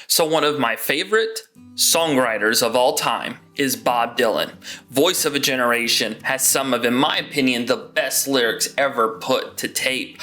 So one of my favorite songwriters of all time is Bob Dylan. Voice of a generation, has some of, in my opinion, the best lyrics ever put to tape.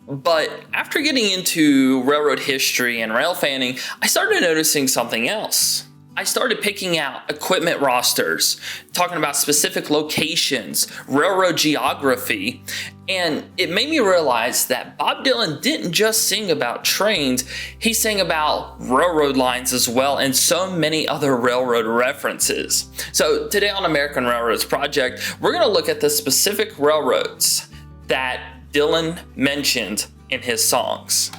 But after getting into railroad history and rail fanning, I started noticing something else. I started picking out equipment rosters, talking about specific locations, railroad geography, and it made me realize that Bob Dylan didn't just sing about trains, he sang about railroad lines as well, and so many other railroad references. So today on American Railroads Project, we're going to look at the specific railroads that Dylan mentioned in his songs.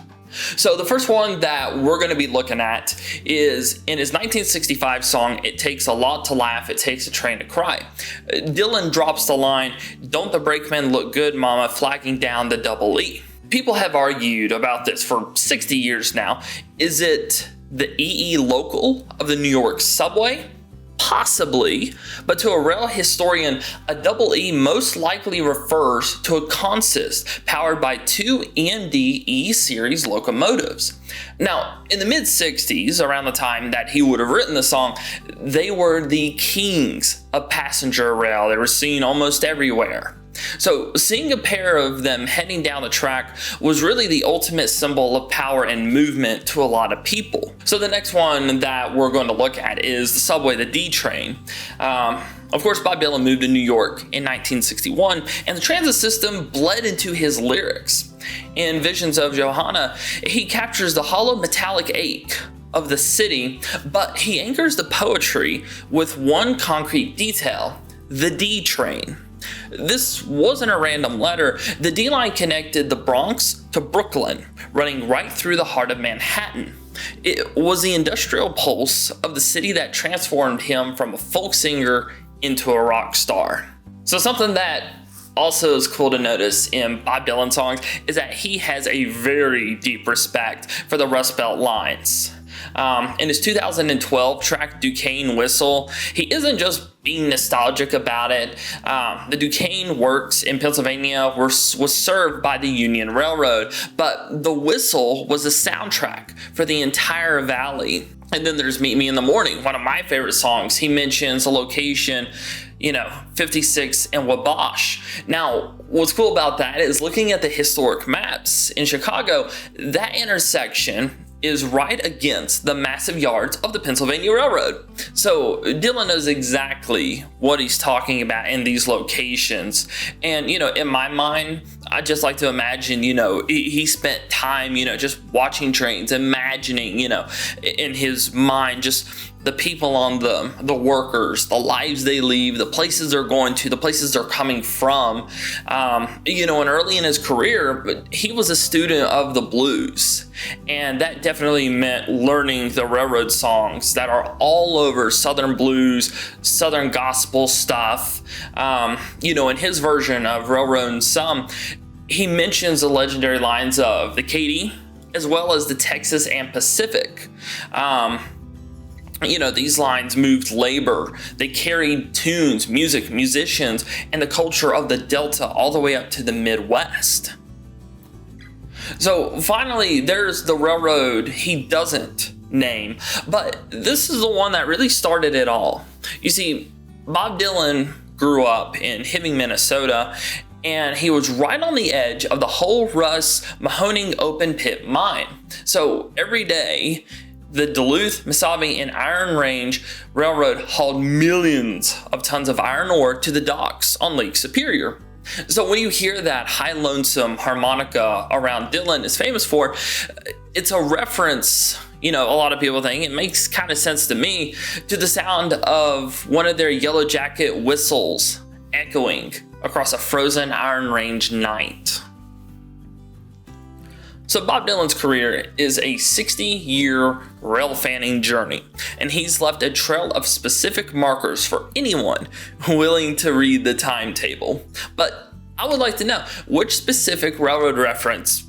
So the first one that we're going to be looking at is in his 1965 song, It Takes a Lot to Laugh, It Takes a Train to Cry. Dylan drops the line, "Don't the brakemen look good, mama, flagging down the double E." People have argued about this for 60 years now. Is it the EE local of the New York Subway? Possibly, but to a rail historian, a double E most likely refers to a consist powered by two EMD E-series locomotives. Now, in the mid-60s, around the time that he would have written the song, they were the kings of passenger rail. They were seen almost everywhere. So seeing a pair of them heading down the track was really the ultimate symbol of power and movement to a lot of people. So the next one that we're going to look at is the subway, the D train. Of course, Bob Dylan moved to New York in 1961, and the transit system bled into his lyrics. In Visions of Johanna, he captures the hollow metallic ache of the city, but he anchors the poetry with one concrete detail: the D train. This wasn't a random letter. The D line connected the Bronx to Brooklyn, running right through the heart of Manhattan. It was the industrial pulse of the city that transformed him from a folk singer into a rock star. So something that also is cool to notice in Bob Dylan songs is that he has a very deep respect for the Rust Belt lines. In his 2012 track Duquesne Whistle, he isn't just being nostalgic about it. The Duquesne works in Pennsylvania was served by the Union Railroad, but the whistle was a soundtrack for the entire valley. And then there's Meet Me in the Morning, one of my favorite songs. He mentions a location, 56 and Wabash. Now, what's cool about that is looking at the historic maps in Chicago, that intersection is right against the massive yards of the Pennsylvania Railroad. So Dylan knows exactly what he's talking about in these locations. And, in my mind, I just like to imagine, he spent time, just watching trains, imagining, in his mind, just the people on them, the workers, the lives they leave, the places they're going to, the places they're coming from. And early in his career, he was a student of the blues. And that definitely meant learning the railroad songs that are all over Southern blues, Southern gospel stuff. In his version of Railroading Some, he mentions the legendary lines of the Katy, as well as the Texas and Pacific. These lines moved labor. They carried tunes, music, musicians, and the culture of the Delta all the way up to the Midwest. So finally, there's the railroad he doesn't name, but this is the one that really started it all. You see, Bob Dylan grew up in Hibbing, Minnesota, and he was right on the edge of the whole Russ Mahoning open pit mine. So every day, the Duluth, Missabe and Iron Range Railroad hauled millions of tons of iron ore to the docks on Lake Superior. So when you hear that high lonesome harmonica around Dylan is famous for, it's a reference, a lot of people think, it makes kind of sense to me, to the sound of one of their Yellow Jacket whistles echoing across a frozen Iron Range night. So Bob Dylan's career is a 60-year rail fanning journey, and he's left a trail of specific markers for anyone willing to read the timetable. But I would like to know, which specific railroad reference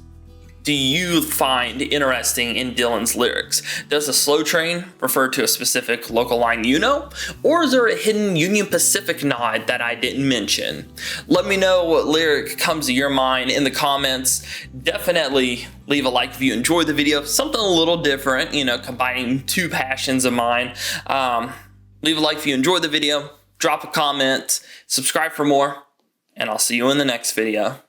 do you find interesting in Dylan's lyrics? Does the slow train refer to a specific local line you know? Or is there a hidden Union Pacific nod that I didn't mention? Let me know what lyric comes to your mind in the comments. Definitely leave a like if you enjoyed the video. Something a little different, you know, combining two passions of mine. Leave a like if you enjoyed the video. Drop a comment. Subscribe for more. And I'll see you in the next video.